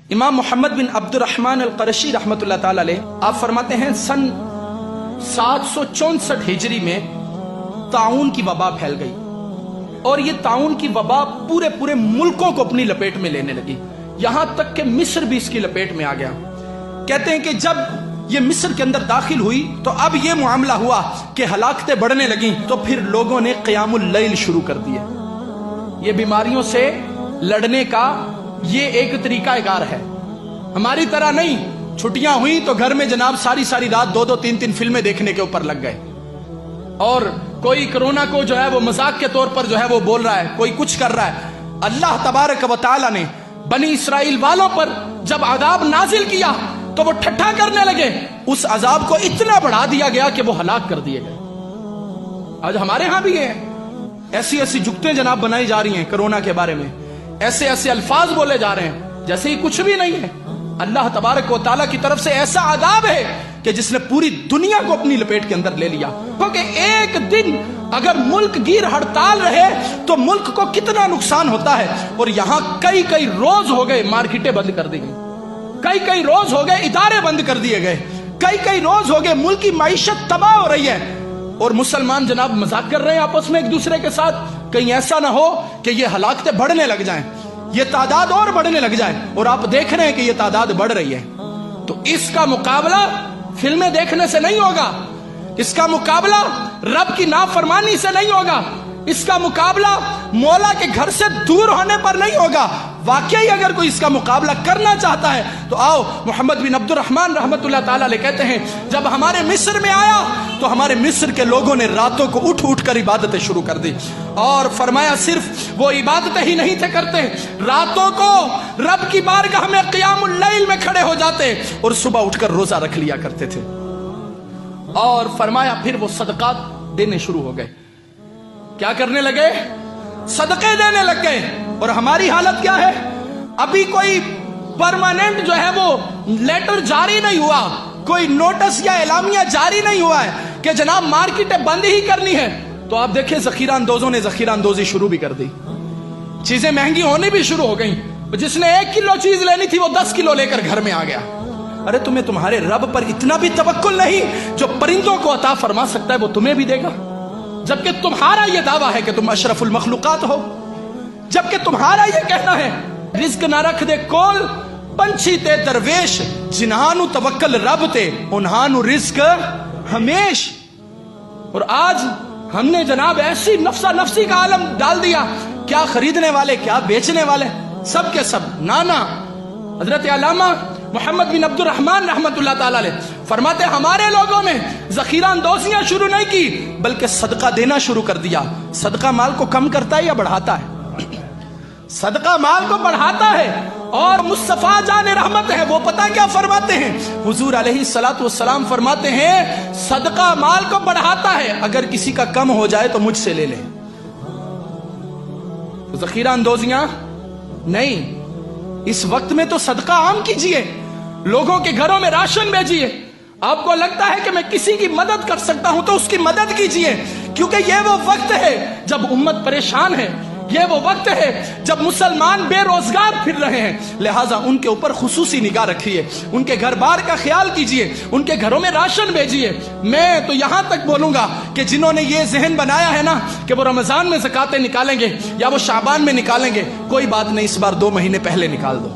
امام محمد بن عبد الرحمن القرشی رحمۃ اللہ تعالی علیہ آپ فرماتے ہیں سن 764 ہجری میں طاعون کی وبا پھیل گئی اور یہ طاعون کی وبا پورے ملکوں کو اپنی لپیٹ میں لینے لگی، یہاں تک کہ مصر بھی اس کی لپیٹ میں آ گیا۔ کہتے ہیں کہ جب یہ مصر کے اندر داخل ہوئی تو اب یہ معاملہ ہوا کہ ہلاکتیں بڑھنے لگیں، تو پھر لوگوں نے قیام اللیل شروع کر دیے۔ یہ بیماریوں سے لڑنے کا یہ ایک طریقہ کار ہے، ہماری طرح نہیں چھٹیاں ہوئی تو گھر میں جناب ساری رات 2-3 فلمیں دیکھنے کے اوپر لگ گئے، اور کوئی کرونا کو جو ہے وہ مذاق کے طور پر جو ہے وہ بول رہا ہے، کوئی کچھ کر رہا ہے۔ اللہ تبارک و تعالی نے بنی اسرائیل والوں پر جب عذاب نازل کیا تو وہ ٹھٹھا کرنے لگے، اس عذاب کو اتنا بڑھا دیا گیا کہ وہ ہلاک کر دیے گئے۔ آج ہمارے ہاں بھی ہے، ایسی جگتیں جناب بنائی جا رہی ہیں کرونا کے بارے میں، ایسے الفاظ بولے جا رہے ہیں جیسے ہی کچھ بھی نہیں ہے۔ اللہ تبارک و تعالیٰ کی طرف سے ایسا عذاب ہے کہ جس نے پوری دنیا کو اپنی لپیٹ کے اندر لے لیا، کیونکہ ایک دن اگر ملک گیر ہڑتال رہے تو ملک کو کتنا نقصان ہوتا ہے، اور یہاں کئی روز ہو گئے مارکیٹیں بند کر دی گئی، کئی روز ہو گئے ادارے بند کر دیے گئے، کئی روز ہو گئے ملک کی معیشت تباہ ہو رہی ہے، اور مسلمان جناب مذاق کر رہے ہیں آپس میں ایک دوسرے کے ساتھ۔ کہیں ایسا نہ ہو کہ یہ ہلاکتیں بڑھنے لگ جائیں، یہ تعداد اور بڑھنے لگ جائے، اور آپ دیکھ رہے ہیں کہ یہ تعداد بڑھ رہی ہے۔ تو اس کا مقابلہ فلمیں دیکھنے سے نہیں ہوگا، اس کا مقابلہ رب کی نافرمانی سے نہیں ہوگا، اس کا مقابلہ مولا کے گھر سے دور ہونے پر نہیں ہوگا۔ واقعی اگر کوئی اس کا مقابلہ کرنا چاہتا ہے تو آؤ، محمد بن عبد الرحمن رحمۃ اللہ تعالی علیہ کہتے ہیں جب ہمارے مصر میں آیا تو ہمارے مصر کے لوگوں نے راتوں کو اٹھ کر عبادتیں شروع کر دی، اور فرمایا صرف وہ عبادتیں ہی نہیں تھے کرتے، راتوں کو رب کی بارگاہ میں قیام اللیل میں کھڑے ہو جاتے اور صبح اٹھ کر روزہ رکھ لیا کرتے تھے، اور فرمایا پھر وہ صدقات دینے شروع ہو گئے۔ کیا کرنے لگے؟ صدقے دینے لگ گئے۔ اور ہماری حالت کیا ہے؟ ابھی کوئی پرماننٹ جو ہے وہ لیٹر جاری نہیں ہوا، کوئی نوٹس یا اعلامیہ جاری نہیں ہوا ہے کہ جناب مارکیٹیں بند ہی کرنی ہے، تو آپ دیکھیں ذخیرہ اندوزوں نے ذخیرہ اندوزی شروع بھی کر دی، چیزیں مہنگی ہونی بھی شروع ہو گئیں، جس نے 1 کلو چیز لینی تھی وہ 10 کلو لے کر گھر میں آ گیا۔ ارے تمہیں تمہارے رب پر اتنا بھی توکل نہیں؟ جو پرندوں کو عطا فرما سکتا ہے وہ تمہیں بھی دے گا، جبکہ تمہارا یہ دعویٰ ہے کہ تم اشرف المخلوقات ہو، جبکہ تمہارا یہ کہنا ہے رزق نہ رکھ دے کول پنچھی تے درویش، جنہانو توکل رب تے انہانو رزق ہمیش۔ اور آج ہم نے جناب ایسی نفسا نفسی کا عالم ڈال دیا، کیا خریدنے والے کیا بیچنے والے سب کے سب نانا۔ حضرت علامہ محمد بن عبد الرحمن رحمۃ اللہ تعالی علیہ فرماتے ہمارے لوگوں میں ذخیرہ اندوزیاں شروع نہیں کی بلکہ صدقہ دینا شروع کر دیا۔ صدقہ مال کو کم کرتا ہے یا بڑھاتا ہے؟ صدقہ مال کو بڑھاتا ہے، اور مصطفیٰ جان رحمت ہے وہ پتہ کیا فرماتے ہیں؟ حضور علیہ الصلوۃ والسلام فرماتے ہیں صدقہ مال کو بڑھاتا ہے، اگر کسی کا کم ہو جائے تو مجھ سے لے لیں۔ ذخیرہ اندوزیاں نہیں، اس وقت میں تو صدقہ عام کیجئے، لوگوں کے گھروں میں راشن بھیجئے۔ آپ کو لگتا ہے کہ میں کسی کی مدد کر سکتا ہوں تو اس کی مدد کیجئے، کیونکہ یہ وہ وقت ہے جب امت پریشان ہے، یہ وہ وقت ہے جب مسلمان بے روزگار پھر رہے ہیں، لہٰذا ان کے اوپر خصوصی نگاہ رکھیے، ان کے گھر بار کا خیال کیجئے، ان کے گھروں میں راشن بھیجئے۔ میں تو یہاں تک بولوں گا کہ جنہوں نے یہ ذہن بنایا ہے نا کہ وہ رمضان میں زکاتیں نکالیں گے یا وہ شعبان میں نکالیں گے، کوئی بات نہیں، اس بار 2 مہینے پہلے نکال دو،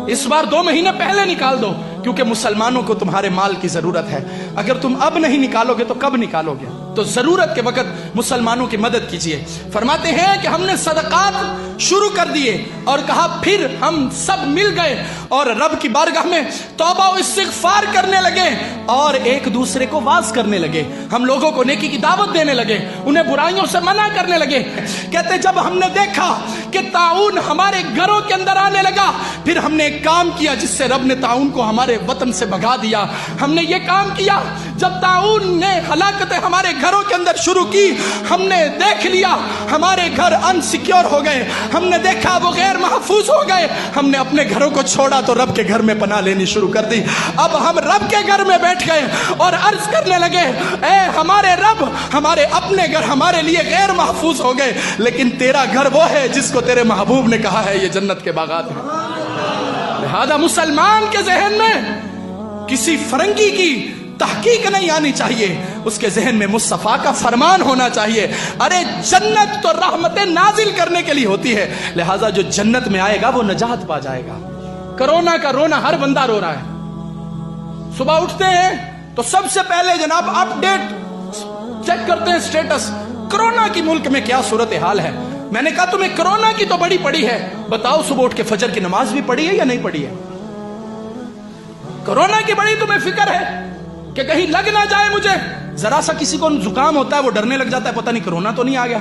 اس بار 2 مہینے پہلے نکال دو، کیونکہ مسلمانوں کو تمہارے مال کی ضرورت ہے۔ اگر تم اب نہیں نکالو گے تو کب نکالو گے؟ تو ضرورت کے وقت مسلمانوں کی مدد کیجئے۔ فرماتے ہیں کہ ہم نے صدقات شروع کر دیے، اور کہا پھر ہم سب مل گئے اور رب کی بارگاہ میں توبہ و استغفار کرنے لگے، اور ایک دوسرے کو واعظ کرنے لگے، ہم لوگوں کو نیکی کی دعوت دینے لگے، انہیں برائیوں سے منع کرنے لگے۔ کہتے جب ہم نے دیکھا کہ طاعون ہمارے گھروں کے اندر آنے لگا، پھر ہم نے ایک کام کیا جس سے رب نے طاعون کو ہمارے وطن سے بھگا دیا۔ ہم نے یہ کام کیا جب طاعون نے ہلاکتیں ہمارے گھروں کے اندر شروع کی، ہم نے دیکھ لیا ہمارے گھر انسیکیور ہو گئے، ہم نے دیکھا وہ غیر محفوظ ہو گئے، ہم نے اپنے گھروں کو چھوڑا تو رب کے گھر میں پناہ لینی شروع کر دی۔ اب ہم رب کے گھر میں بیٹھ گئے اور عرض کرنے لگے اے ہمارے رب، ہمارے اپنے گھر ہمارے لیے غیر محفوظ ہو گئے، لیکن تیرا گھر وہ ہے جس کو تیرے محبوب نے کہا ہے یہ جنت کے باغات ہیں۔ لہذا مسلمان کے ذہن میں کسی فرنگی کی تحقیق نہیں آنی چاہیے، اس کے ذہن میں مصطفیٰ کا فرمان ہونا چاہیے. ارے جنت تو رحمتیں نازل کرنے کے لیے ہوتی ہے، لہذا جو جنت میں آئے گا وہ نجات پا جائے گا. کرونا کا رونا ہر بندہ رو رہا ہے. صبح اٹھتے ہیں تو سب سے پہلے جناب اپ ڈیٹ چیک کرتے ہیں سٹیٹس، کرونا کی ملک میں کیا صورتحال ہے. میں نے کہا تمہیں کرونا کی تو بڑی پڑی ہے، بتاؤ صبح اٹھ کے فجر کی نماز بھی پڑھی ہے یا نہیں پڑھی ہے؟ کرونا کی بڑی تمہیں فکر ہے کہ کہیں لگ نہ جائے مجھے. ذرا سا کسی کو زکام ہوتا ہے وہ ڈرنے لگ جاتا ہے، پتہ نہیں کرونا تو نہیں آ گیا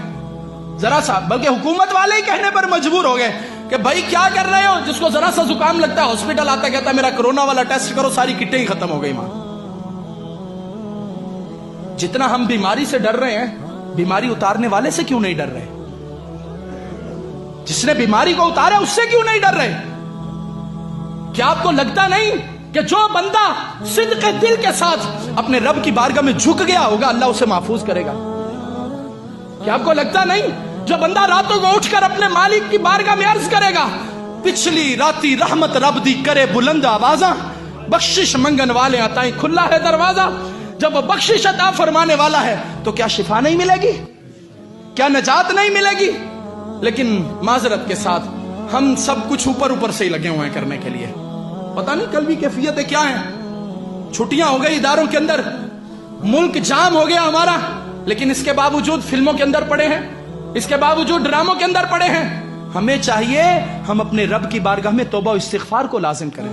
ذرا سا. بلکہ حکومت والے ہی کہنے پر مجبور ہو گئے کہ بھائی کیا کر رہے ہو، جس کو ذرا سا زکام لگتا ہے ہاسپٹل آتا ہے کہتا ہے میرا کرونا والا ٹیسٹ کرو، ساری کٹیں ہی ختم ہو گئی ماں. جتنا ہم بیماری سے ڈر رہے ہیں، بیماری اتارنے والے سے کیوں نہیں ڈر رہے؟ جس نے بیماری کو اتارا اس سے کیوں نہیں ڈر رہے؟ کیا آپ کو لگتا نہیں کہ جو بندہ صدق دل کے ساتھ اپنے رب کی بارگاہ میں جھک گیا ہوگا اللہ اسے محفوظ کرے گا؟ کیا آپ کو لگتا نہیں جو بندہ راتوں کو اٹھ کر اپنے مالک کی بارگاہ میں عرض کرے گا پچھلی راتی رحمت رب دی کرے بلند آوازاں، بخشش منگن والے عطائیں کھلا ہے دروازہ، جب وہ بخشش عطا فرمانے والا ہے تو کیا شفا نہیں ملے گی؟ کیا نجات نہیں ملے گی؟ لیکن معذرت کے ساتھ ہم سب کچھ اوپر سے ہی لگے ہوئے ہیں کرنے کے لیے. پتہ نہیں کل بھی کیفیتیں کیا ہیں. چھٹیاں ہو گئی اداروں کے اندر، ملک جام ہو گیا ہمارا، لیکن اس کے باوجود فلموں کے اندر پڑے ہیں، اس کے باوجود ڈراموں کے اندر پڑے ہیں. ہمیں چاہیے ہم اپنے رب کی بارگاہ میں توبہ و استغفار کو لازم کریں.